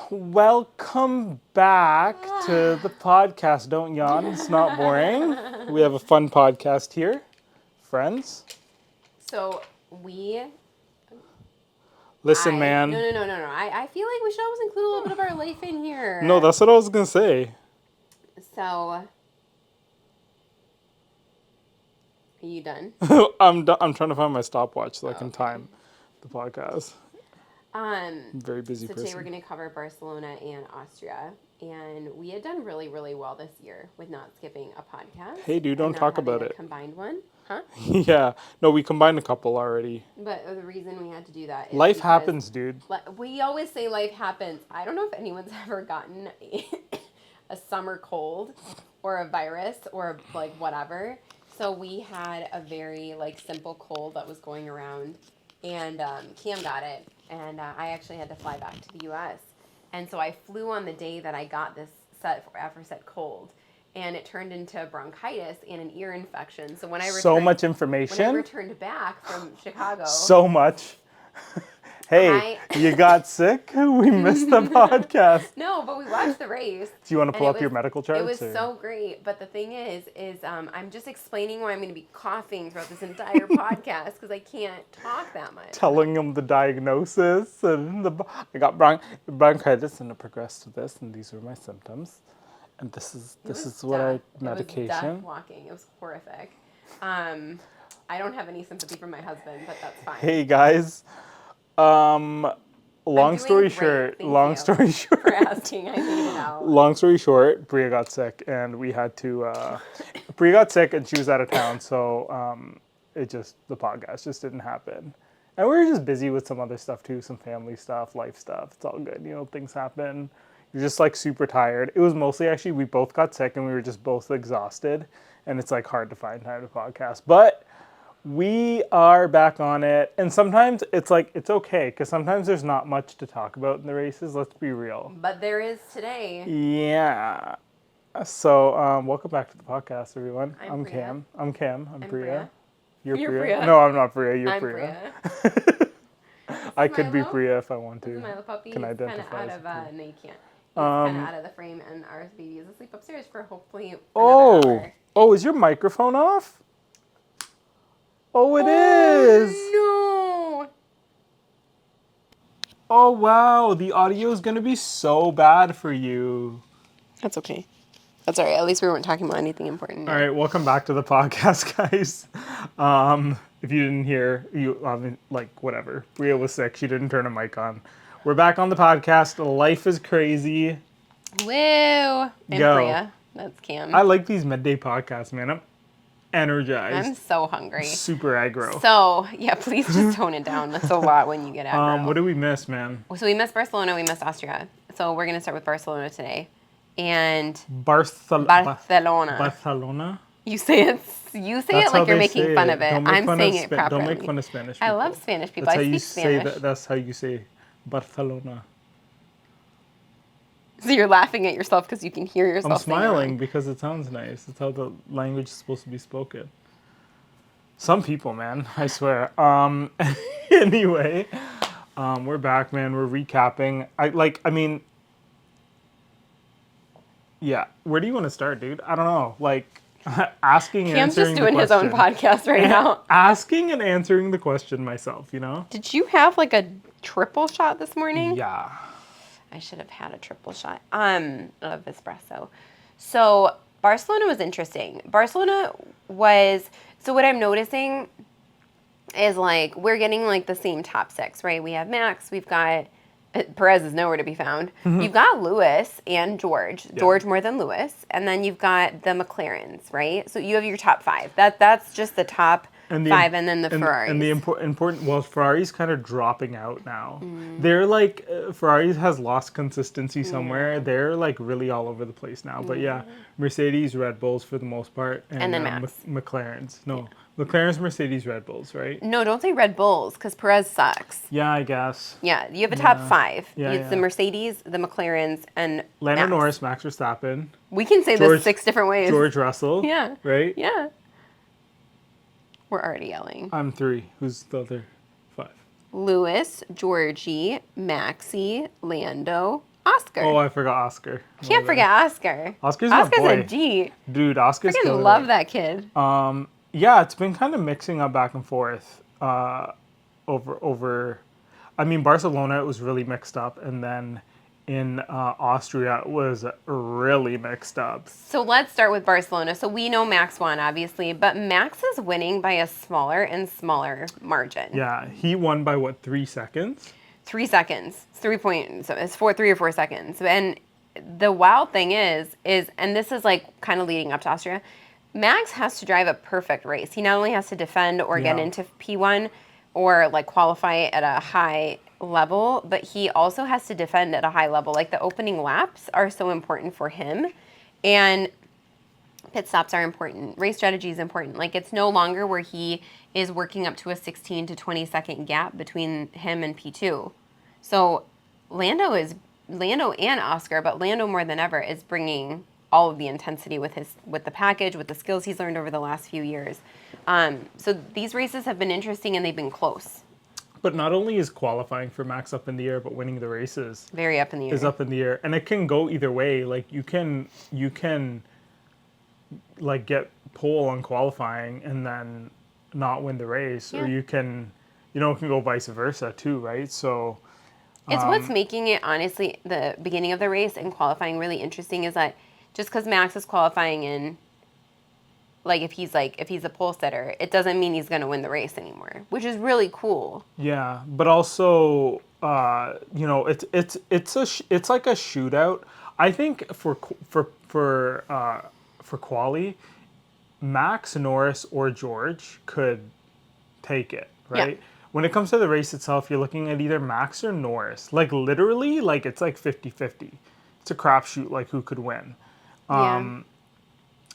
Welcome back to the podcast. Don't yawn, it's not boring. We have a fun podcast here, friends. So we... Listen, man. No. I feel like we should always include a little bit of our life in here. No, that's what I was going to say. So... Are you done? I'm trying to find my stopwatch so I can time the podcast. Very busy person. Today we're going to cover Barcelona and Austria. And we had done really, really well this year with not skipping a podcast. Hey, dude, don't talk about it. Combined one. Huh? Yeah. No, we combined a couple already. But the reason we had to do that is life happens, dude. We always say life happens. I don't know if anyone's ever gotten a summer cold or a virus or like whatever. So we had a very like simple cold that was going around, and Cam got it, and I actually had to fly back to the U.S. And so I flew on the day that I got this aforesaid cold, and it turned into bronchitis and an ear infection. So when I returned, so much information. When I returned back from Chicago, so much. Hey, you got sick? We missed the podcast. No, but we watched the race. Do you want to pull up your medical charts? It was so great. But the thing is I'm just explaining why I'm going to be coughing throughout this entire podcast because I can't talk that much. Telling them the diagnosis and I got bronchitis and it progressed to this and these are my symptoms. And this is medication. It was death walking. It was horrific. I don't have any sympathy from my husband, but that's fine. Hey guys. Long story short, for asking, I figured it out. Long story short, Bria got sick and we had to, Bria got sick and she was out of town. So, the podcast just didn't happen. And we were just busy with some other stuff too, some family stuff, life stuff. It's all good. You know, things happen. You're just like super tired. It was mostly actually, we both got sick and we were just both exhausted and it's like hard to find time to podcast, but we are back on it, and sometimes it's like, it's okay, because sometimes there's not much to talk about in the races, let's be real. But there is today. Yeah. So, welcome back to the podcast, everyone. I'm Cam. I'm Cam. I'm Priya. You're Priya. No, I'm not Priya. You're I'm Priya. I could be Priya if I want to. This is Milo puppy. Can He's identify kind of out of, no, you can't. He's kind of out of the frame, and our baby is asleep upstairs for hopefully another hour. Oh, is your microphone off? Oh, it is! No! Oh, wow. The audio is going to be so bad for you. That's okay. That's all right. At least we weren't talking about anything important. All right. Welcome back to the podcast, guys. If you didn't hear, whatever. Bria was sick. She didn't turn a mic on. We're back on the podcast. Life is crazy. Woo! And Bria. That's Cam. I like these midday podcasts, man. I'm energized. I'm so hungry. Super aggro. So, yeah, please just tone it down. That's a lot when you get aggro. What did we miss, man? So we missed Barcelona, we missed Austria. So we're going to start with Barcelona today. And Barcelona. Barcelona. You say it like you're making fun of it. I'm saying it properly. Don't make fun of Spanish people. I love Spanish people. I speak Spanish. That's how you say Barcelona. So you're laughing at yourself because you can hear yourself. I'm smiling because it sounds nice. It's how the language is supposed to be spoken. Some people, man, I swear. Anyway, we're back, man. We're recapping. Yeah. Where do you want to start, dude? I don't know. Like, asking and Cam's answering the question. Cam's just doing his own podcast right now. Asking and answering the question myself, you know? Did you have like a triple shot this morning? Yeah. I should have had a triple shot of espresso. So Barcelona was interesting. So what I'm noticing is like we're getting like the same top six, right? We have Max, we've got Perez is nowhere to be found. Mm-hmm. You've got Lewis and George. Yeah. George more than Lewis. And then you've got the McLarens, right? So you have your top five. That's just the top five, and then the Ferraris. And the important, well, Ferrari's kind of dropping out now. Mm. They're like, Ferrari has lost consistency somewhere. They're like really all over the place now. But yeah, Mercedes, Red Bulls for the most part. And then Max. McLarens. No, McLaren's, Mercedes, Red Bulls, right? No, don't say Red Bulls because Perez sucks. Yeah, I guess. Yeah, you have a top five. Yeah, it's the Mercedes, the McLarens, and Lando Norris, Max Verstappen. We can say this 6 different ways. George Russell. Yeah. Right? Yeah. We're already yelling. I'm 3. Who's the other 5? Lewis, Georgie, Maxie, Lando, Oscar. Oh, I forgot Oscar. Can't forget Oscar. Oscar's my Oscar's boy. a G. Dude, Oscar's I killing love it. that kid. Yeah, it's been kind of mixing up back and forth over. I mean, Barcelona, it was really mixed up, and then in Austria, it was really mixed up. So let's start with Barcelona. So we know Max won, obviously, but Max is winning by a smaller and smaller margin. Yeah, he won by what, 3 seconds? 3 seconds. It's 3 points. So it's 3 or 4 seconds. And the wild thing is, and this is like kind of leading up to Austria, Max has to drive a perfect race. He not only has to defend or get into P1 or like qualify at a high level, but he also has to defend at a high level. Like the opening laps are so important for him, and pit stops are important. Race strategy is important. Like it's no longer where he is working up to a 16 to 20 second gap between him and P2. So Lando and Oscar, but Lando more than ever is bringing all of the intensity with the package, with the skills he's learned over the last few years. So these races have been interesting and they've been close. But not only is qualifying for Max up in the air, but winning the races Very up in the air. is up in the air, and it can go either way. Like you can like get pole on qualifying and then not win the race, or you can, it can go vice versa too, right? So it's what's making it, honestly, the beginning of the race and qualifying really interesting is that just because Max is qualifying in, like if he's a pole sitter, it doesn't mean he's going to win the race anymore, which is really cool. Yeah, but also, it's like a shootout. I think for quali, Max, Norris, or George could take it, right? Yeah. When it comes to the race itself, you're looking at either Max or Norris. Like literally, like it's like 50-50. It's a crapshoot, like who could win.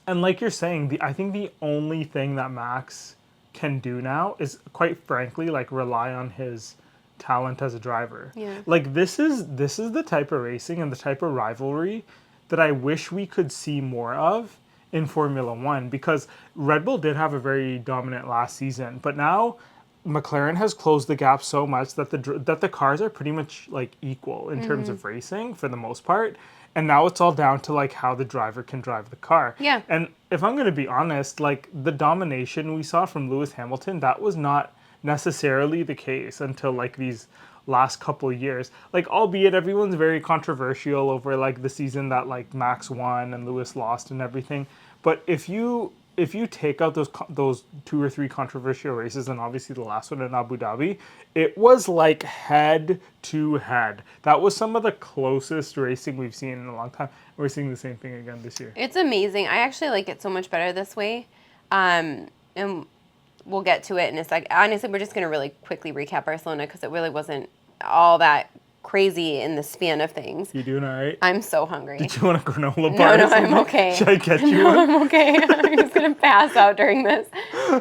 And like you're saying, I think the only thing that Max can do now is, quite frankly, like rely on his talent as a driver. Yeah. Like this is the type of racing and the type of rivalry that I wish we could see more of in Formula One, because Red Bull did have a very dominant last season, but now McLaren has closed the gap so much that the cars are pretty much like equal in terms of racing for the most part. And now it's all down to like how the driver can drive the car. Yeah. And if I'm going to be honest, like the domination we saw from Lewis Hamilton, that was not necessarily the case until like these last couple of years. Like, albeit everyone's very controversial over like the season that like Max won and Lewis lost and everything. But if you take out those 2 or 3 controversial races, and obviously the last one in Abu Dhabi, it was like head to head. That was some of the closest racing we've seen in a long time. We're seeing the same thing again this year. It's amazing. I actually like it so much better this way. And we'll get to it in a sec. Honestly, we're just going to really quickly recap Barcelona because it really wasn't all that crazy in the span of things. You doing all right? I'm so hungry. Did you want a granola bar? No, I'm okay. Should I get you No, one? I'm okay. I'm just going to pass out during this.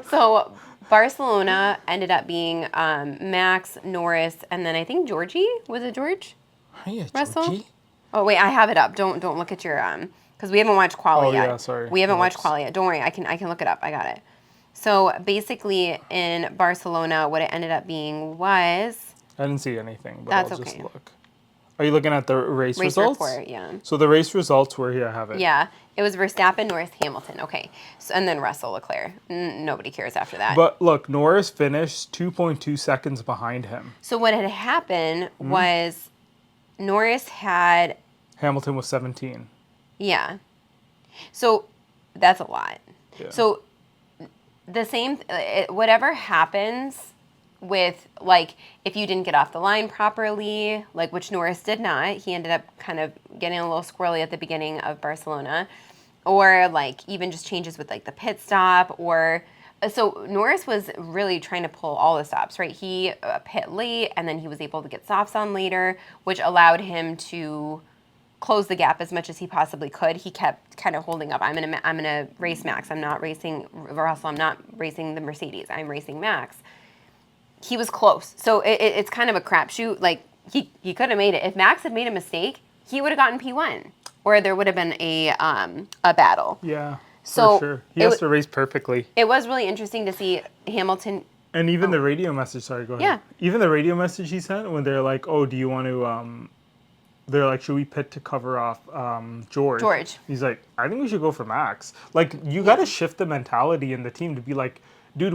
So Barcelona ended up being Max, Norris, and then I think Georgie. Was it George? Hiya, Russell? Georgie. Oh, wait, I have it up. Don't look at your because we haven't watched quali yet. Yeah, sorry. We haven't watched quali yet. Don't worry, I can look it up. I got it. So basically, in Barcelona, what it ended up being was I didn't see anything, but That's I'll just okay. look. Are you looking at the race results? report. Yeah. So the race results were here. I have it. Yeah, it was Verstappen, Norris, Hamilton. Okay, so and then Russell, Leclerc. Nobody cares after that. But look, Norris finished 2.2 seconds behind him. So what had happened was Norris had Hamilton was 17. Yeah. So that's a lot. Yeah. So the same, whatever happens with, like, if you didn't get off the line properly, like, which Norris did not, he ended up kind of getting a little squirrely at the beginning of Barcelona, or, like, even just changes with, like, the pit stop, or, so Norris was really trying to pull all the stops, right? He pit late, and then he was able to get softs on later, which allowed him to close the gap as much as he possibly could. He kept kind of holding up. I'm gonna race Max. I'm not racing Russell. I'm not racing the Mercedes. I'm racing Max. He was close. So it's kind of a crapshoot. Like, he could have made it. If Max had made a mistake, he would have gotten P1, or there would have been a battle. Yeah, So for sure. He has to race perfectly. It was really interesting to see Hamilton. And even the radio message, sorry, go ahead. Yeah. Even the radio message he sent when they're like, oh, do you want to they're like, should we pit to cover off George? George. He's like, I think we should go for Max. Like, you got to shift the mentality in the team to be like, dude,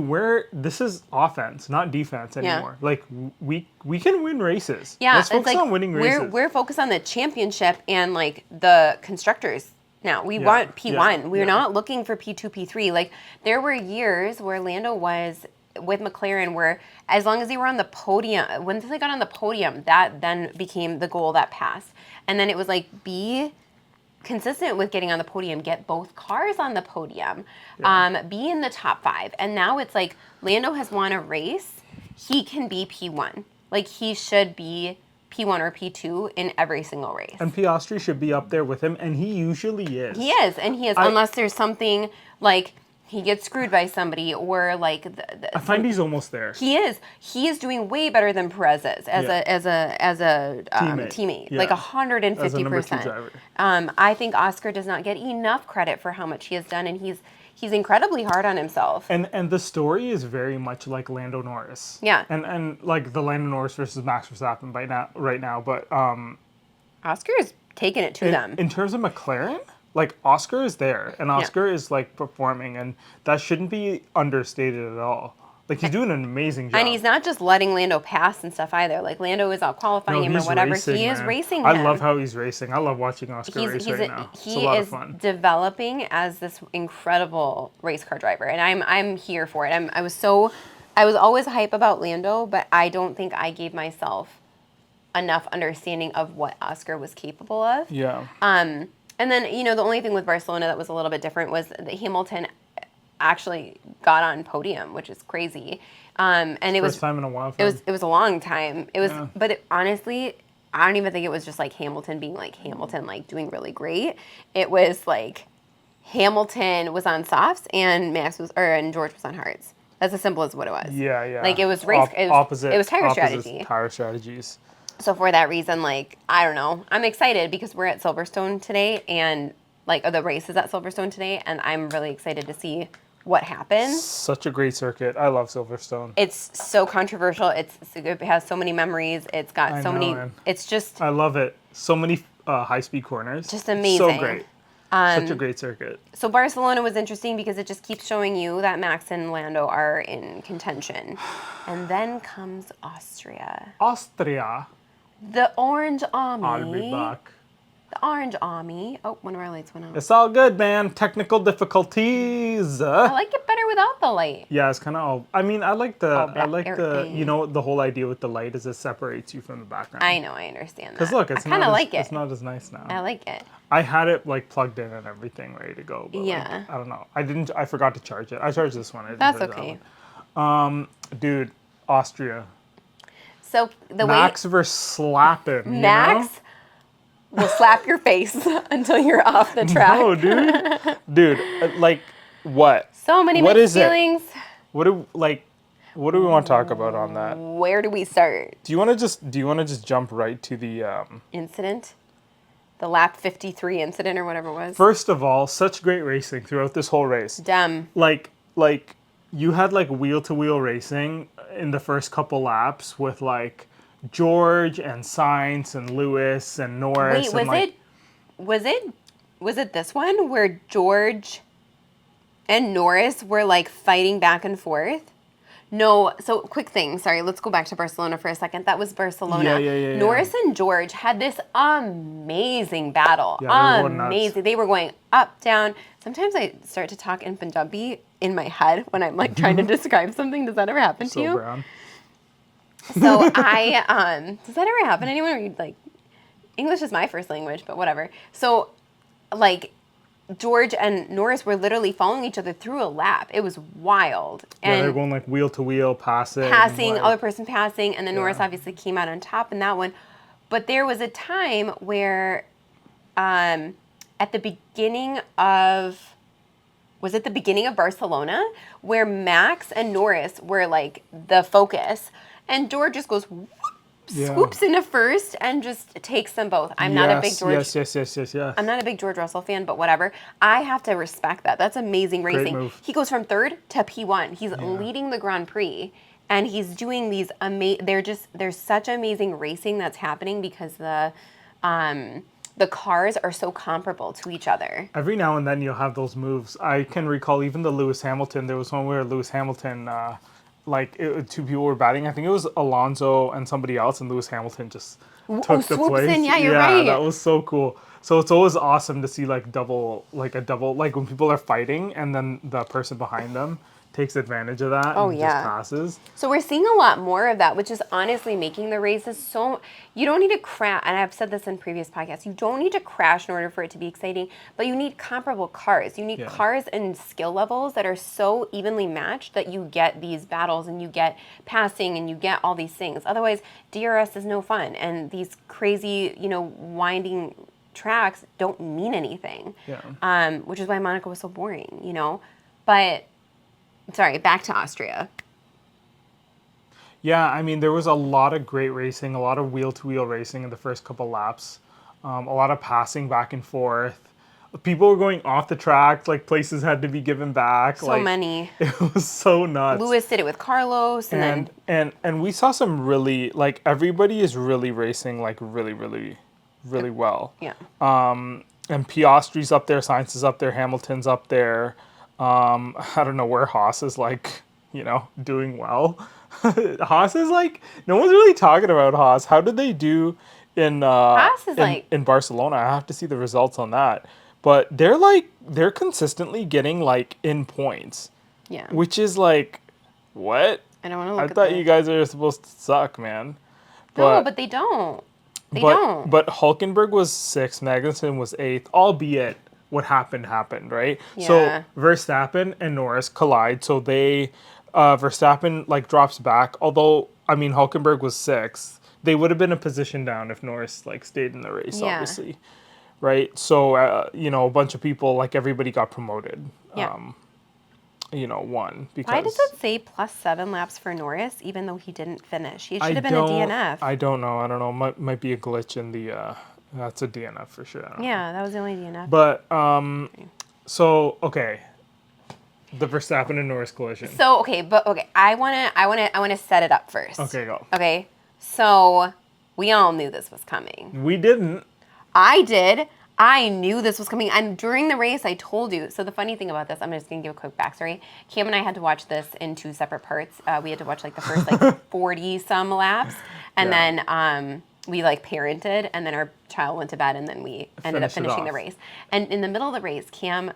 this is offense, not defense anymore. Like, we can win races. Yeah, Let's focus on winning races. We're focused on the championship and like the constructors. Now we want P1. We're not looking for P2, P3. Like there were years where Lando was with McLaren where as long as they were on the podium, once they got on the podium, that then became the goal that passed. And then it was like be consistent with getting on the podium, get both cars on the podium, be in the top 5. And now it's like Lando has won a race. He can be P1. Like he should be P1 or P2 in every single race. And Piastri should be up there with him, and he usually is. He is, unless there's something like he gets screwed by somebody or like. I find he's almost there. He is. He is doing way better than Perez is as a teammate. Yeah. Like 150%. As a number 2 driver. I think Oscar does not get enough credit for how much he has done, and he's incredibly hard on himself. And the story is very much like Lando Norris. Yeah. And like the Lando Norris versus Max Verstappen right now. But Oscar is taking it to them. In terms of McLaren, like Oscar is there, and Oscar is like performing, and that shouldn't be understated at all. Like he's doing an amazing job. And he's not just letting Lando pass and stuff either. Like Lando is out qualifying him or whatever. He is racing him. I love how he's racing. I love watching Oscar race right now. It's a lot of fun. He is developing as this incredible race car driver, and I'm here for it. I was always hype about Lando, but I don't think I gave myself enough understanding of what Oscar was capable of. Yeah. And then the only thing with Barcelona that was a little bit different was that Hamilton actually got on podium, which is crazy. And it was first time in a while. It was a long time. It was, but honestly, I don't even think it was just like Hamilton being like Hamilton, like doing really great. It was like Hamilton was on softs and George was on hards. That's as simple as what it was. Yeah, yeah. Like it was race. It was tire strategy. Tire strategies. So for that reason, like I don't know, I'm excited because we're at Silverstone today, and the race is at Silverstone today, and I'm really excited to see what happens. Such a great circuit. I love Silverstone. It's so controversial. It has so many memories. It's got many. It's just. I love it. So many high-speed corners. Just amazing. So great. Such a great circuit. So Barcelona was interesting because it just keeps showing you that Max and Lando are in contention. And then comes Austria. The Orange Army. I'll be back. The Orange Army. Oh, one of our lights went out. It's all good, man. Technical difficulties. I like it better without the light. Yeah, it's kind of all. I mean, I like the whole idea with the light is it separates you from the background. I know, I understand that. Because look, I kind of like it. It's not as nice now. I like it. I had it like plugged in and everything ready to go. But yeah. I don't know. I forgot to charge it. I charged this one. That's okay. Dude, Austria. So Max versus slapping. Max will slap your face until you're off the track. No, dude. Dude, like what? So many mixed feelings. What do we want to talk about on that? Where do we start? Do you want to just jump right to the incident? The lap 53 incident or whatever it was. First of all, such great racing throughout this whole race. Dumb. Like you had like wheel-to-wheel racing in the first couple laps with like George and Sainz and Lewis and Norris. Wait, was it this one where George and Norris were like fighting back and forth? No, so quick thing. Sorry, let's go back to Barcelona for a second. That was Barcelona. Yeah. Norris and George had this amazing battle. Yeah, amazing. They were going up, down. Sometimes I start to talk in Punjabi in my head when I'm like trying to describe something. Does that ever happen to you? Brown. So does that ever happen to anyone? Where you like, English is my first language, but whatever. So, like, George and Norris were literally following each other through a lap. It was wild. And they're going like wheel to wheel, passing, other person passing, and then Norris obviously came out on top in that one. But there was a time where, at the beginning of, was it the beginning of Barcelona, where Max and Norris were like the focus, and George just goes whoop, swoops into first and just takes them both. I'm not a big George. Yes. I'm not a big George Russell fan, but whatever. I have to respect that. That's amazing racing. Great move. He goes from third to P1. He's leading the Grand Prix, and he's doing these there's such amazing racing that's happening because the the cars are so comparable to each other. Every now and then you'll have those moves. I can recall even the Lewis Hamilton. There was one where Lewis Hamilton, two people were batting. I think it was Alonso and somebody else, and Lewis Hamilton just took the swoops place. in. Yeah, you're right. That was so cool. So it's always awesome to see like a double, like when people are fighting and then the person behind them takes advantage of that and just passes. So we're seeing a lot more of that, which is honestly making the races so... You don't need to crash, and I've said this in previous podcasts, you don't need to crash in order for it to be exciting, but you need comparable cars. You need cars and skill levels that are so evenly matched that you get these battles and you get passing and you get all these things. Otherwise, DRS is no fun, and these crazy, winding tracks don't mean anything. Which is why Monaco was so boring, But... Sorry, back to Austria. Yeah, I mean, there was a lot of great racing, a lot of wheel-to-wheel racing in the first couple laps, a lot of passing back and forth. People were going off the track, like places had to be given back. So many. It was so nuts. Lewis did it with Carlos, and we saw some really, like, everybody is really racing, like, really, really, really well. Yeah. And Piastri's up there, Sainz is up there, Hamilton's up there. I don't know where Haas is like, doing well. Haas is like, no one's really talking about Haas. How did they do in Barcelona? I have to see the results on that. But they're consistently getting like in points. Yeah. Which is like, what? I don't want to look I thought you guys are supposed to suck, man. No, but they don't. They don't. But Hulkenberg was 6th, Magnussen was 8th, albeit what happened, right? Yeah. So Verstappen and Norris collide. So Verstappen like drops back. Although, I mean, Hulkenberg was 6th. They would have been a position down if Norris like stayed in the race, obviously. Right? So, a bunch of people, like everybody got promoted. Yeah. Won. Because why does it say +7 laps for Norris, even though he didn't finish? He should have been a DNF. I don't know. Might be a glitch in the... That's a DNF for sure. Yeah, that was the only DNF. But, okay. The Verstappen and Norris collision. So, I wanna set it up first. Okay, go. Okay, so we all knew this was coming. We didn't. I did. I knew this was coming. And during the race, I told you. So the funny thing about this, I'm just going to give a quick backstory. Cam and I had to watch this in 2 separate parts. We had to watch like the first 40-some laps. And then... we like parented, and then our child went to bed, and then we ended up finishing the race. And in the middle of the race, Cam,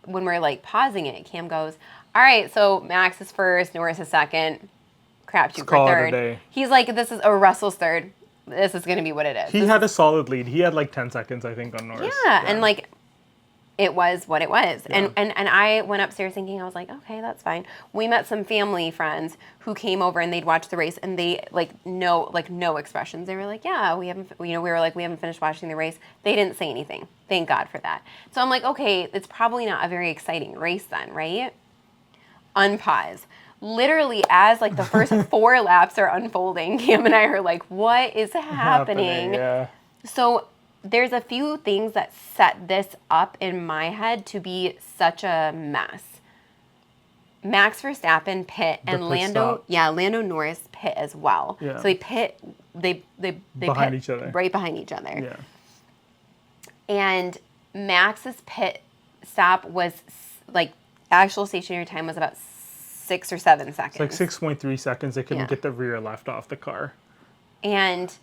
when we're like pausing it, Cam goes, "All right, so Max is first, Norris is second, Crapshoot for third." He's like, "This is Russell's third. This is going to be what it is." He had a solid lead. He had like 10 seconds, I think, on Norris. Yeah, and like it was what it was. Yeah. And I went upstairs thinking, I was like, okay, that's fine. We met some family friends who came over and they'd watch the race, and they no expressions. They were like, yeah, we were like, we haven't finished watching the race. They didn't say anything. Thank God for that. So I'm like, okay, it's probably not a very exciting race then, right? Unpause. Literally, as like the first 4 laps are unfolding, Cam and I are like, what is happening? Yeah. So there's a few things that set this up in my head to be such a mess. Max Verstappen pit and Lando Norris pit as well. Yeah. So they pit behind each other. Right behind each other. Yeah. And Max's pit stop was like actual stationary time was about 6 or 7 seconds. It's like 6.3 seconds. They couldn't get the rear left off the car. And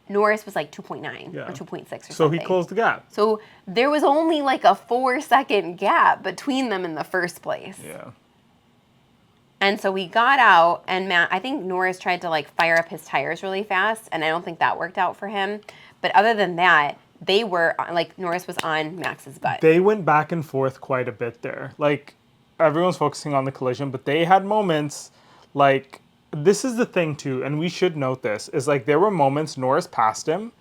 Norris was like 2.9 or 2.6 or something. So he closed the gap. So there was only like a 4-second gap between them in the first place. Yeah. And so we got out, and I think Norris tried to like fire up his tires really fast, and I don't think that worked out for him. But other than that, they were like, Norris was on Max's butt. They went back and forth quite a bit there. Like, everyone's focusing on the collision, but they had moments like, this is the thing too, and we should note this, is like there were moments Norris passed him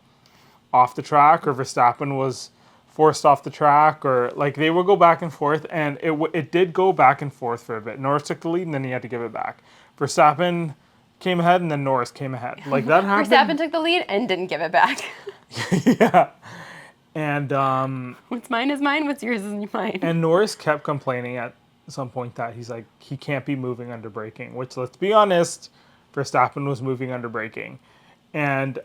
off the track, or Verstappen was forced off the track, or like they would go back and forth, and it did go back and forth for a bit. Norris took the lead, and then he had to give it back. Verstappen came ahead, and then Norris came ahead. Like that happened. Verstappen took the lead and didn't give it back. Yeah. And what's mine is mine, what's yours is mine. And Norris kept complaining at some point that he's like, he can't be moving under braking, which, let's be honest, Verstappen was moving under braking. And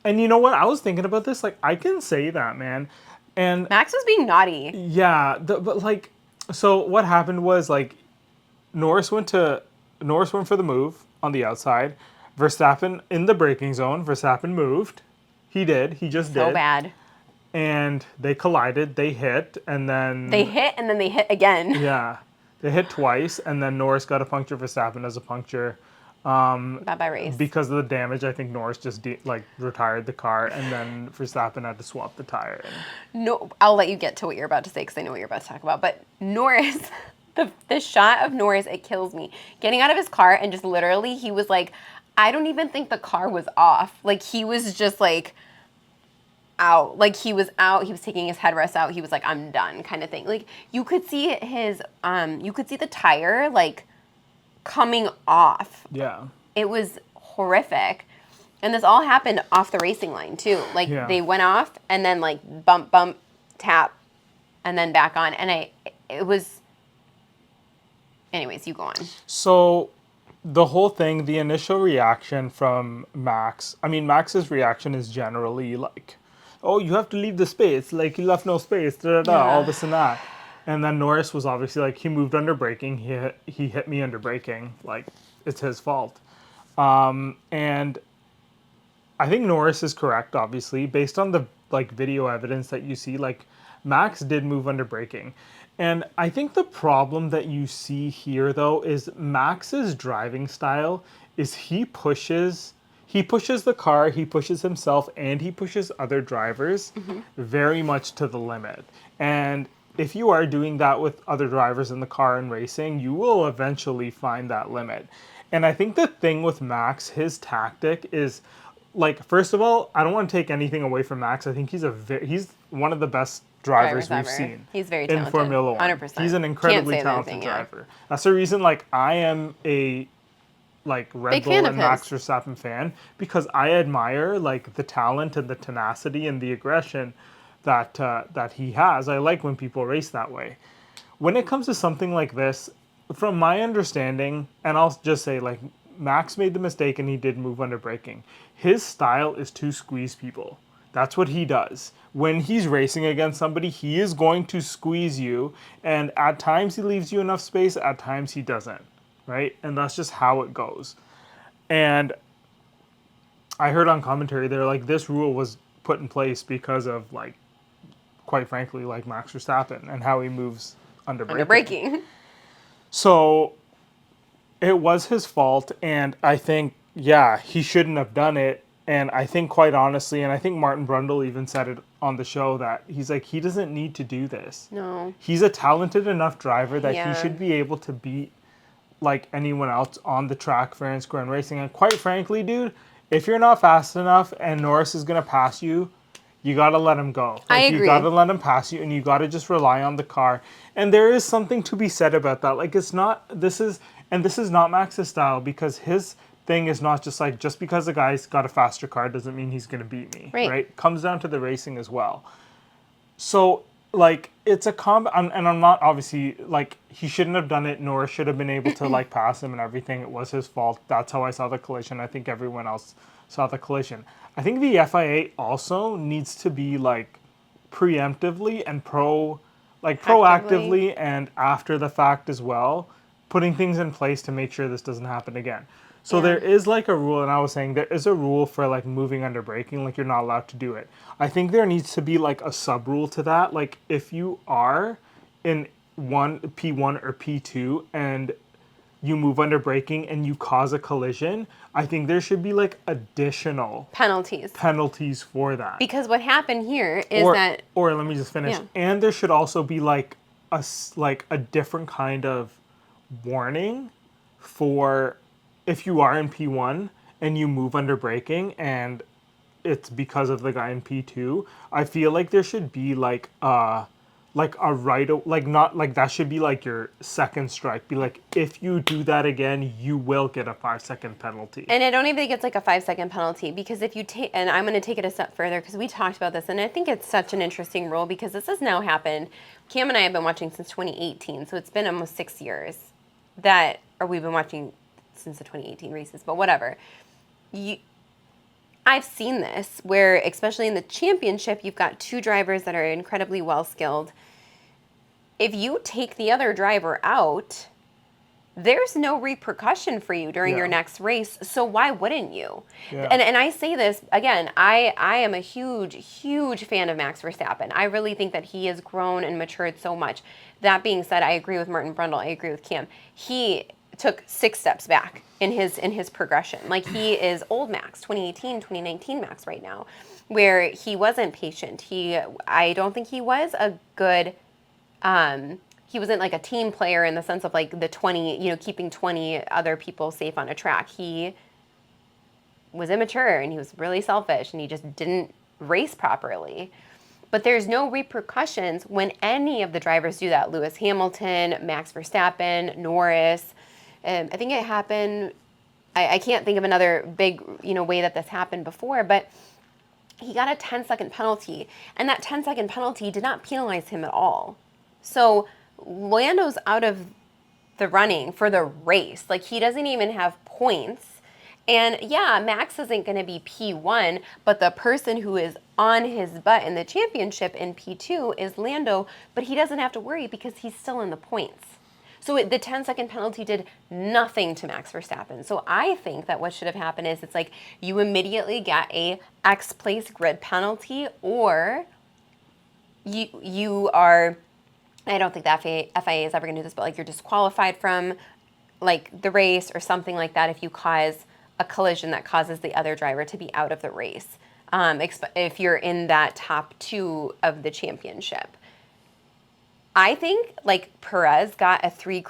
And you know what? I was thinking about this. Like, I can say that, man. And Max was being naughty. yeah, but like, so what happened was like, Norris went for the move on the outside. Verstappen in the braking zone. Verstappen moved. He did. He just So did. bad. And they collided. They hit, and They then hit and then they hit again. yeah, they hit twice, and then Norris got a puncture. Verstappen has a puncture. Bye-bye race. Because of the damage, I think Norris just retired the car, and then Verstappen had to swap the tire. No, I'll let you get to what you're about to say because I know what you're about to talk about. But Norris, the shot of Norris, it kills me. Getting out of his car and just literally, he was like, I don't even think the car was off. Like, he was just like out. Like, he was out. He was taking his headrest out. He was like, I'm done, kind of thing. Like, you could see you could see the tire like coming off. Yeah. It was horrific. And this all happened off the racing line too. Like they went off and then like bump, bump, tap, and then back on. And it was, anyways, you go on. So the whole thing, the initial reaction from Max, I mean, Max's reaction is generally like, oh, you have to leave the space. Like, you left no space, all this and that. And then Norris was obviously like, he moved under braking. He hit me under braking. Like, it's his fault. And I think Norris is correct, obviously, based on the like video evidence that you see. Like, Max did move under braking, and I think the problem that you see here, though, is Max's driving style is he pushes the car, he pushes himself, and he pushes other drivers very much to the limit. And if you are doing that with other drivers in the car and racing, you will eventually find that limit. And I think the thing with Max, his tactic is, like, first of all, I don't want to take anything away from Max. I think he's one of the best drivers we've seen. He's very talented. In Formula One. 100%. He's an incredibly talented driver. That's the reason, like, I am a Red Bull and Max Verstappen fan, because I admire like the talent and the tenacity and the aggression that he has. I like when people race that way. When it comes to something like this, from my understanding, and I'll just say, like, Max made the mistake and he did move under braking. His style is to squeeze people. That's what he does. When he's racing against somebody, he is going to squeeze you, and at times he leaves you enough space, at times he doesn't, right? And that's just how it goes. And I heard on commentary, they're like, this rule was put in place because of, like, quite frankly, like Max Verstappen and how he moves under braking. So it was his fault, and I think, yeah, he shouldn't have done it. And I think, quite honestly, and I think Martin Brundle even said it on the show, that he's like, he doesn't need to do this. No. He's a talented enough driver that he should be able to beat, like, anyone else on the track fair and square and racing. And quite frankly, dude, if you're not fast enough and Norris is going to pass you, you got to let him go. Like, I agree. You got to let him pass you, and you got to just rely on the car. And there is something to be said about that. Like, this is not Max's style, because his thing is not just like, just because the guy's got a faster car doesn't mean he's going to beat me. Right? Comes down to the racing as well. So, like, it's a and I'm not, obviously, like, he shouldn't have done it. Norris should have been able to, like, pass him and everything. It was his fault. That's how I saw the collision. I think everyone else saw the collision. I think the FIA also needs to be, like, preemptively and proactively and after the fact as well, putting things in place to make sure this doesn't happen again. So there is, like, a rule, and I was saying there is a rule for, like, moving under braking, like, you're not allowed to do it. I think there needs to be, like, a sub-rule to that. Like, if you are in P1 or P2 and you move under braking and you cause a collision, I think there should be, like, additional penalties for that. Because what happened here is or let me just finish. Yeah. And there should also be, like, a different kind of warning for if you are in P1 and you move under braking and it's because of the guy in P2. I feel like there should be, like a right, like, not like that should be like your second strike. Be like, if you do that again, you will get a 5-second penalty. And I don't even think it's like a 5-second penalty, because if you take, and I'm going to take it a step further, because we talked about this, and I think it's such an interesting rule, because this has now happened. Cam and I have been watching since 2018, so it's been almost 6 years or we've been watching since the 2018 races, but whatever. I've seen this where, especially in the championship, you've got two drivers that are incredibly well skilled. If you take the other driver out, there's no repercussion for you during your next race. So why wouldn't you? Yeah. And I say this again, I am a huge fan of Max Verstappen. I really think that he has grown and matured so much. That being said, I agree with Martin Brundle. I agree with Cam. He took 6 steps back in his progression. Like, he is old Max, 2018, 2019 Max right now, where he wasn't patient. I don't think he was a good he wasn't like a team player in the sense of like the 20, keeping 20 other people safe on a track. He was immature and he was really selfish and he just didn't race properly. But there's no repercussions when any of the drivers do that. Lewis Hamilton, Max Verstappen, Norris. I think it happened, I can't think of another big, way that this happened before, but he got a 10-second penalty, and that 10-second penalty did not penalize him at all. So Lando's out of the running for the race. Like, he doesn't even have points. And yeah, Max isn't going to be P1, but the person who is on his butt in the championship in P2 is Lando, but he doesn't have to worry because he's still in the points. So the 10-second penalty did nothing to Max Verstappen. So I think that what should have happened is it's like you immediately get a X place grid penalty, or you are, I don't think the FIA is ever going to do this, but like you're disqualified from like the race or something like that if you cause a collision that causes the other driver to be out of the race, if you're in that top 2 of the championship. I think like Perez got a 3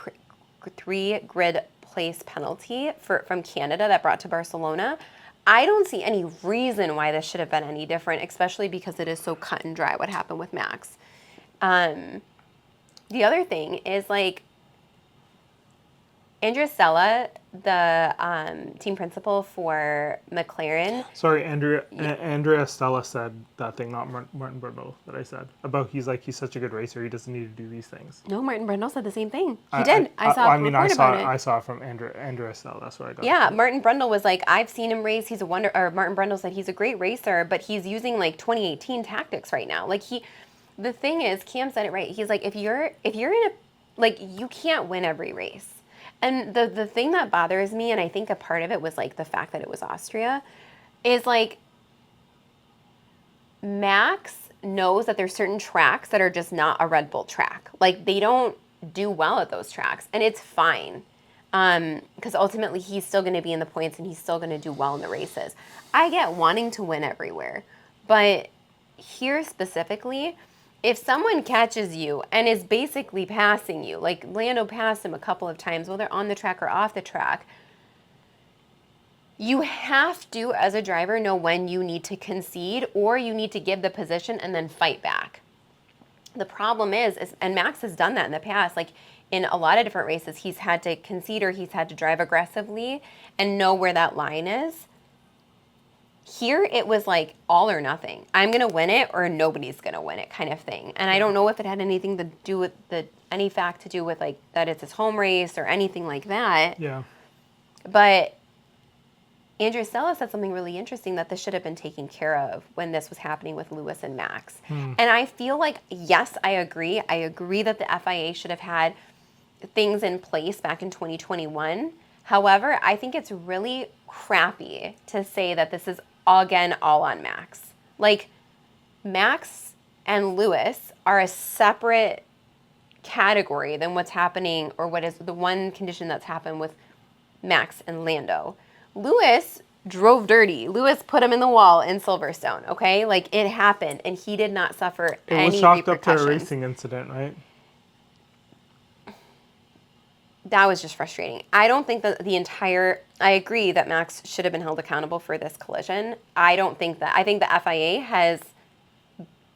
grid place penalty from Canada that brought to Barcelona. I don't see any reason why this should have been any different, especially because it is so cut and dry what happened with Max. The other thing is, like, Andrea Stella, the team principal for McLaren. Sorry, Andrea Stella said that thing, not Martin Brundle, that I said about he's such a good racer, he doesn't need to do these things. No, Martin Brundle said the same thing. He did. I saw it from Andrea Stella. That's what I got. Yeah, Martin Brundle was like, I've seen him race. He's a wonder. Or Martin Brundle said he's a great racer, but he's using like 2018 tactics right now. Like, the thing is, Cam said it right. He's like, if you're in a, like, you can't win every race. And the thing that bothers me, and I think a part of it was like the fact that it was Austria, is like Max knows that there's certain tracks that are just not a Red Bull track. Like, they don't do well at those tracks, and it's fine. Because ultimately he's still going to be in the points and he's still going to do well in the races. I get wanting to win everywhere, but here specifically, if someone catches you and is basically passing you, like Lando passed him a couple of times, whether on the track or off the track, you have to, as a driver, know when you need to concede or you need to give the position and then fight back. The problem is, and Max has done that in the past, like in a lot of different races, he's had to concede or he's had to drive aggressively and know where that line is. Here, it was like all or nothing. I'm going to win it or nobody's going to win it kind of thing. And I don't know if it had anything to do with any fact to do with like that it's his home race or anything like that. Yeah. But Andrea Stella said something really interesting, that this should have been taken care of when this was happening with Lewis and Max. And I feel like, yes, I agree. I agree that the FIA should have had things in place back in 2021. However, I think it's really crappy to say that this is all on Max. Like, Max and Lewis are a separate category than what's happening, or what is the one condition that's happened with Max and Lando. Lewis drove dirty. Lewis put him in the wall in Silverstone, okay? Like, it happened, and he did not suffer any repercussions. It was chalked up to a racing incident, right? That was just frustrating. I don't think that I agree that Max should have been held accountable for this collision. I think the FIA has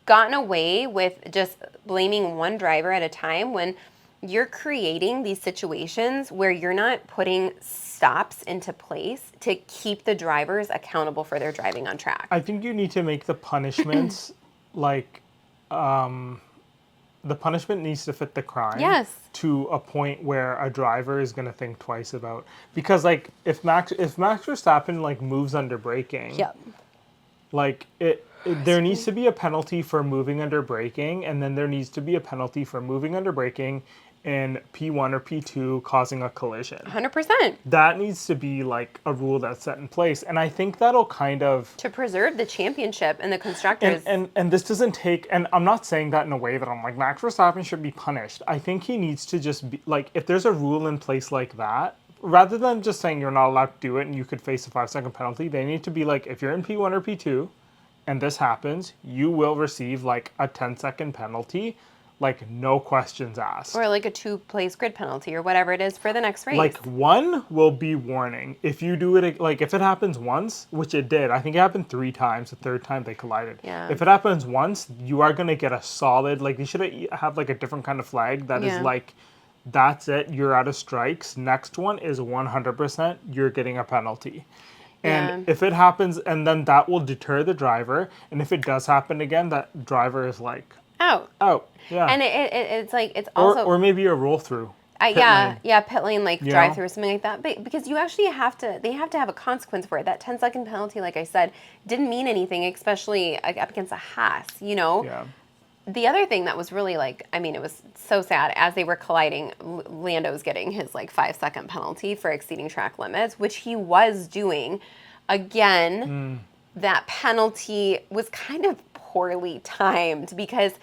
gotten away with just blaming one driver at a time when you're creating these situations where you're not putting stops into place to keep the drivers accountable for their driving on track. I think you need to make the punishments like, the punishment needs to fit the crime. Yes. To a point where a driver is going to think twice about, because like if Max Verstappen like moves under braking, Yep. Like there needs to be a penalty for moving under braking, and then there needs to be a penalty for moving under braking in P1 or P2 causing a collision. 100%. That needs to be like a rule that's set in place, and I think that'll kind of To preserve the championship and the constructors. and this doesn't take, and I'm not saying that in a way that I'm like Max Verstappen should be punished. I think he needs to just be like, if there's a rule in place like that, rather than just saying you're not allowed to do it and you could face a 5-second penalty, they need to be like, if you're in P1 or P2 and this happens, you will receive like a 10-second penalty, like no questions asked. Or like a 2-place grid penalty or whatever it is for the next race. Like one will be warning. If you do it, like if it happens once, which it did, I think it happened 3 times, the third time they collided. Yeah. If it happens once, you are going to get a solid, like they should have like a different kind of flag that is like, that's it, you're out of strikes. Next one is 100%, you're getting a penalty. And if it happens, and then that will deter the driver. And if it does happen again, that driver is like, out. Yeah. And it's like, it's also... Or maybe a roll through. pit lane, like drive through or something like that. But because you actually they have to have a consequence for it. That 10-second penalty, like I said, didn't mean anything, especially up against a Haas, you know? Yeah. The other thing that was really like, I mean, it was so sad as they were colliding, Lando's getting his like 5-second penalty for exceeding track limits, which he was doing. Again, that penalty was kind of poorly timed because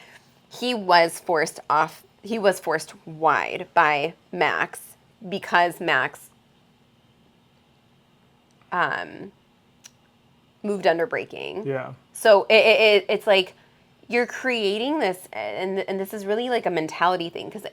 he was forced wide by Max because Max moved under braking. Yeah. So it's like you're creating this, and this is really like a mentality thing because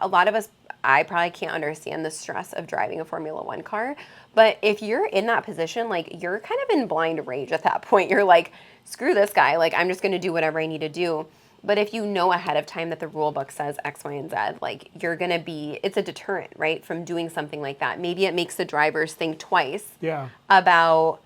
a lot of us, I probably can't understand the stress of driving a Formula One car. But if you're in that position, like you're kind of in blind rage at that point. You're like, screw this guy. Like I'm just going to do whatever I need to do. But if you know ahead of time that the rule book says X, Y, and Z, like you're going to be, it's a deterrent, right, from doing something like that. Maybe it makes the drivers think twice about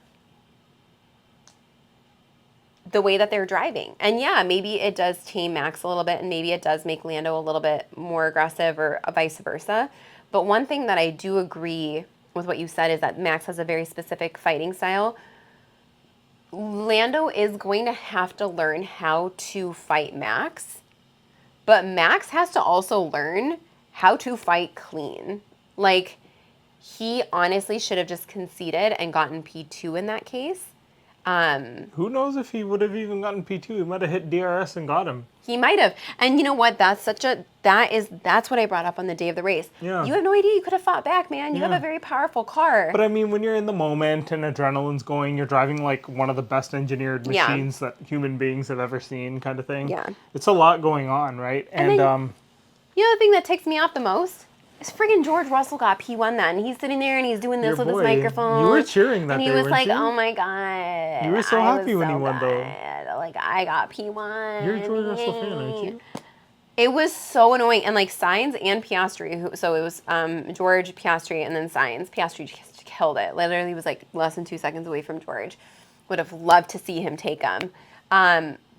the way that they're driving. And yeah, maybe it does tame Max a little bit, and maybe it does make Lando a little bit more aggressive or vice versa. But one thing that I do agree with what you said is that Max has a very specific fighting style. Lando is going to have to learn how to fight Max, but Max has to also learn how to fight clean. Like, he honestly should have just conceded and gotten P2 in that case. Who knows if he would have even gotten P2? He might have hit DRS and got him. He might have. And you know what? That's what I brought up on the day of the race. Yeah. You have no idea. You could have fought back, man. You have a very powerful car. But I mean, when you're in the moment and adrenaline's going, you're driving like one of the best engineered machines that human beings have ever seen, kind of thing. Yeah. It's a lot going on, right? And you know the thing that ticks me off the most? Is friggin' George Russell got P1 then. He's sitting there and he's doing this with his microphone. You were cheering that day, and he was like, you? "Oh my god!" You were so happy when he won, though. Like I got P1. You're a George Russell fan, aren't you? It was so annoying, and like Sainz and Piastri. So it was George, Piastri, and then Sainz. Piastri just killed it. Literally was like less than 2 seconds away from George. Would have loved to see him take him.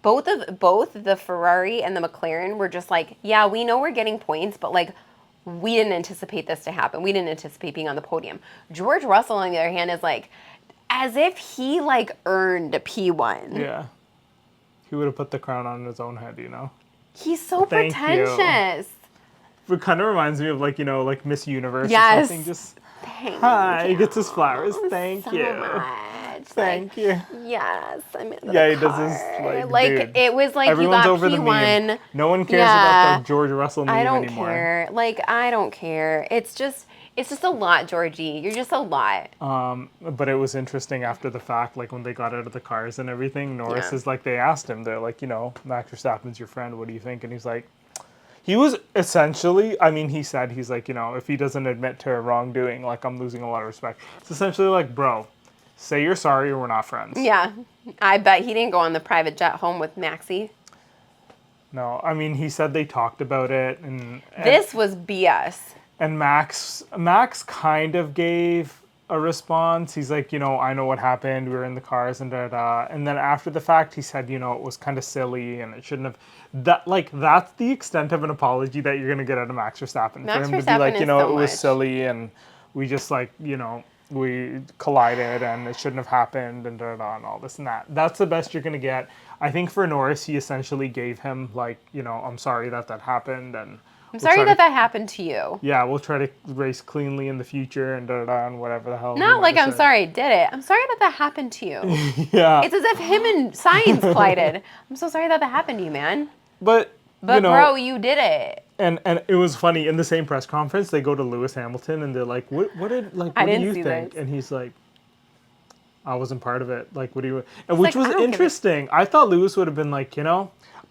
Both the Ferrari and the McLaren were just like, yeah, we know we're getting points, but like, we didn't anticipate this to happen. We didn't anticipate being on the podium. George Russell, on the other hand, is like, as if he like earned a P1. Yeah. He would have put the crown on his own head, you know? He's so pretentious. It kind of reminds me of like, you know, like Miss Universe or something. Just, Thank he gets his flowers. Thank so you. Much. Thank you. Yes, I'm in the Yeah, he car. does this like dude. it was like Everyone's you got over P1. the meme. No one cares about the George Russell meme anymore. I don't care. Like I don't care. It's just a lot, Georgie. You're just a lot. But it was interesting after the fact, like when they got out of the cars and everything, Norris is like, they asked him, they're like, you know, Max Verstappen's your friend, what do you think? And he's like, he was essentially, I mean, he said, he's like, you know, if he doesn't admit to wrongdoing, like I'm losing a lot of respect. It's essentially like, bro, say you're sorry or we're not friends. Yeah. I bet he didn't go on the private jet home with Maxie. No, I mean, he said they talked about it. And this was BS. And Max kind of gave a response. He's like, you know, I know what happened. We were in the cars and da-da. And then after the fact, he said, you know, it was kind of silly and it shouldn't have. That's the extent of an apology that you're going to get out of Max Verstappen. Max For him Verstappen to be like, you know, so it was much. silly and we just like, you know, we collided and it shouldn't have happened and and all this and that. That's the best you're gonna get. I think for Norris, he essentially gave him like, I'm sorry that happened, and I'm sorry that happened to you. yeah, we'll try to race cleanly in the future and and whatever the hell. Not like I'm sorry I did it. I'm sorry that happened to you. Yeah. It's as if him and Sainz collided. I'm so sorry that happened to you, man. But bro, you did it. And it was funny, in the same press conference, they go to Lewis Hamilton and they're like, what do you think? And he's like, I wasn't part of it. Like, what do you... And which was interesting. I thought Lewis would have been like,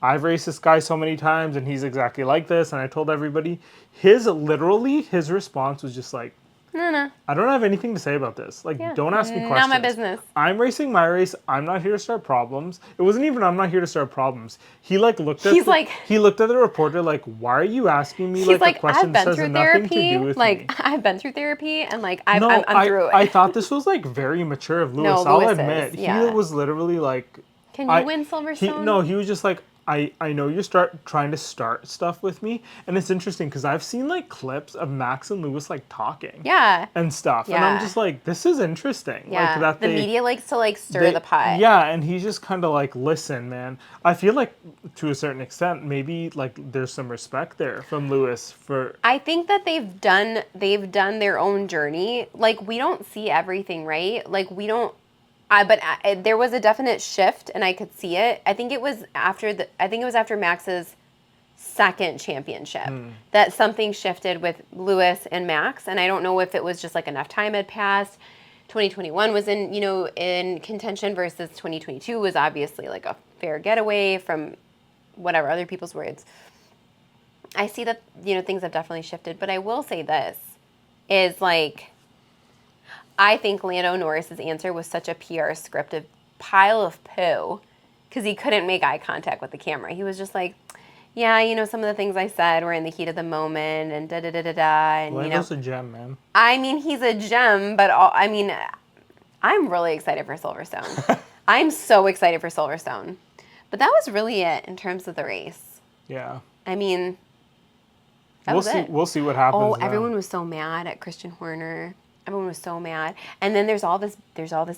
I've raced this guy so many times and he's exactly like this. And I told everybody. His response was just like, No. I don't have anything to say about this. Like, don't ask me questions. Not my business. I'm racing my race. I'm not here to start problems. It wasn't even I'm not here to start problems. He looked at the reporter like, why are you asking me like a question that has nothing to do with me? I've been through therapy and like I'm through it. I thought this was like very mature of Lewis. No, I'll Lewis admit. Is, yeah. He was literally like, can you win Silverstone? He was just like, I know you're trying to start stuff with me, and it's interesting because I've seen like clips of Max and Lewis like talking, and stuff, and I'm just like, this is interesting. Yeah, like, that the media likes to like stir the pot. Yeah, and he's just kind of like, listen, man. I feel like to a certain extent, maybe like there's some respect there from Lewis for. I think that they've done their own journey. Like we don't see everything, right? Like we don't. But there was a definite shift, and I could see it. I think it was after Max's second championship that something shifted with Lewis and Max, and I don't know if it was just like enough time had passed. 2021 was in contention versus 2022 was obviously like a fair getaway from whatever other people's words. I see that things have definitely shifted, but I will say this is like. I think Lando Norris's answer was such a PR scripted pile of poo because he couldn't make eye contact with the camera. He was just like, yeah, some of the things I said were in the heat of the moment and da-da-da-da-da. And, Lando's a gem, man. I mean, he's a gem, but I'm really excited for Silverstone. I'm so excited for Silverstone. But that was really it in terms of the race. Yeah. I mean, we'll see what happens. Oh, everyone was so mad at Christian Horner. Everyone was so mad. And then there's all this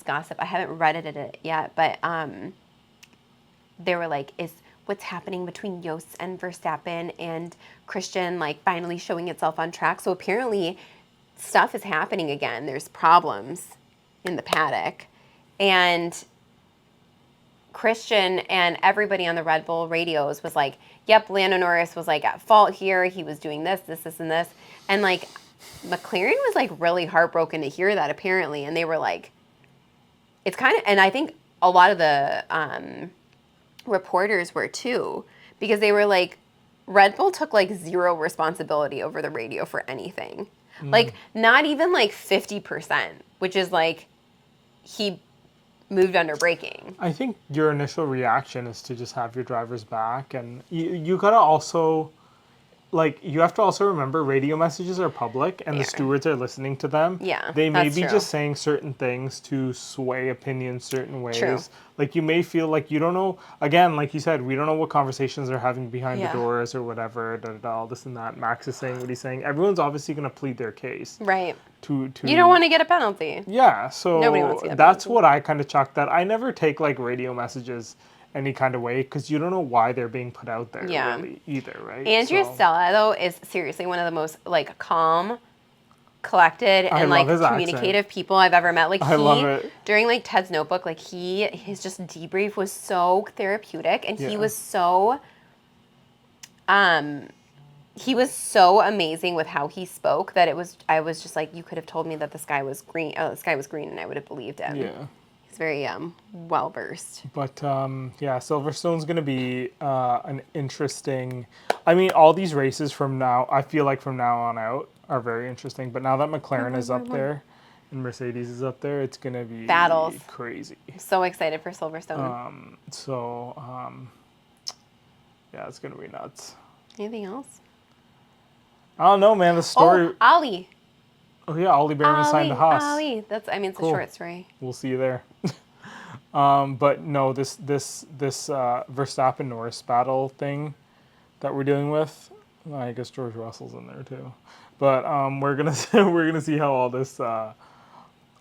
gossip. I haven't read it yet, but they were like, is what's happening between Yost and Verstappen and Christian like finally showing itself on track? So apparently stuff is happening again. There's problems in the paddock. And Christian and everybody on the Red Bull radios was like, yep, Lando Norris was like at fault here. He was doing this, and this. And like McLaren was like really heartbroken to hear that apparently. And they were like, it's kind of, and I think a lot of the reporters were too, because they were like, Red Bull took like zero responsibility over the radio for anything. Like not even like 50%, which is like he moved under braking. I think your initial reaction is to just have your drivers back, and you gotta also, like, you have to also remember radio messages are public and the stewards are listening to them. Yeah, they may be just saying certain things to sway opinions certain ways. True. Like, you may feel like you don't know, again, like you said, we don't know what conversations they're having behind the doors or whatever, all this and that. Max is saying what he's saying. Everyone's obviously going to plead their case. Right. To you don't want to get a penalty. Yeah, so nobody wants to get a that's penalty. what I kind of chalk that. I never take, like, radio messages any kind of way, because you don't know why they're being put out there really either, right? Andrew Stella, though, is seriously one of the most like calm, collected, and like communicative people I've ever met. Like, I love it. During like Ted's Notebook, like his just debrief was so therapeutic, and he was so amazing with how he spoke that I was just like, you could have told me that the sky was green. Oh, the sky was green, and I would have believed him. Yeah. He's very well versed. But Silverstone's going to be an interesting. I mean, all these races from now, I feel like from now on out, are very interesting. But now that McLaren is up there and Mercedes is up there, it's going to be battles. Crazy. I'm so excited for Silverstone. It's going to be nuts. Anything else? I don't know, man. The story. Oh, Ollie. Oh yeah, Ollie Behrman signed to Haas. Ollie, it's a short story. We'll see you there. But no, this Verstappen Norris battle thing that we're dealing with, I guess George Russell's in there too. But we're gonna see how all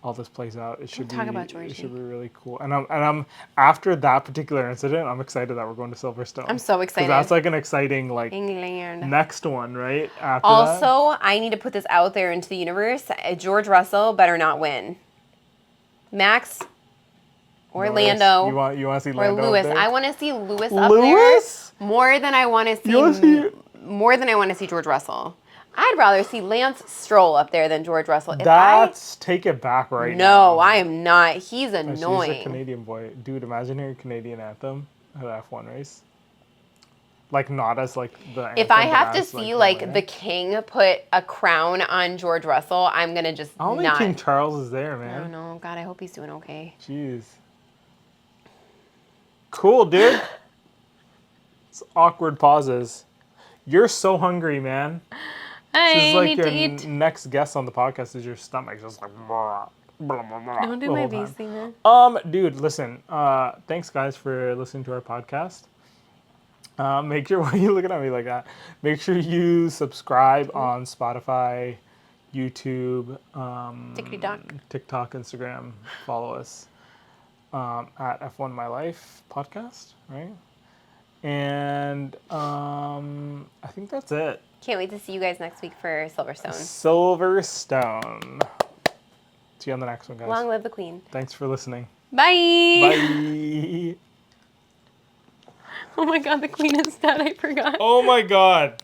all this plays out. It should Talk be about Georgie. it should be really cool. And I'm after that particular incident, I'm excited that we're going to Silverstone. I'm so 'Cause excited. that's like an exciting like England. next one, right? After that. Also, I need to put this out there into the universe. George Russell better not win. Max or Norris. Lando You want to see or Lando up Lewis. there? I want to see Lewis up Lewis? there more than I want to You wanna see see- more than I want to see George Russell. I'd rather see Lance Stroll up there than George Russell. That's take it back right now. No, I am not. He's She's a annoying. Canadian boy. Dude, imagine hearing Canadian anthem at an F1 race. Like, not as, like, the anthem, If I but have to as, see, the like, winner. the king put a crown on George Russell, I'm going to just I don't think not. King Charles is there, I man. don't know. God, I hope he's doing okay. Jeez. Cool, dude. It's awkward pauses. You're so hungry, man. This is I like need your to eat. next guest on the podcast is your stomach just like blah, blah, blah, blah, Don't do the my whole time. beastie, man. Dude, listen. Thanks guys for listening to our podcast. Make sure why are you looking at me like that? Make sure you subscribe on Spotify, YouTube, Tickety-dock. TikTok, Instagram. Follow us at F1 My Life podcast, right? And I think that's it. Can't wait to see you guys next week for Silverstone. Silverstone. See you on the next one, guys. Long live the Queen. Thanks for listening. Bye. Bye. Oh my God, the Queen is dead. I forgot. Oh my God.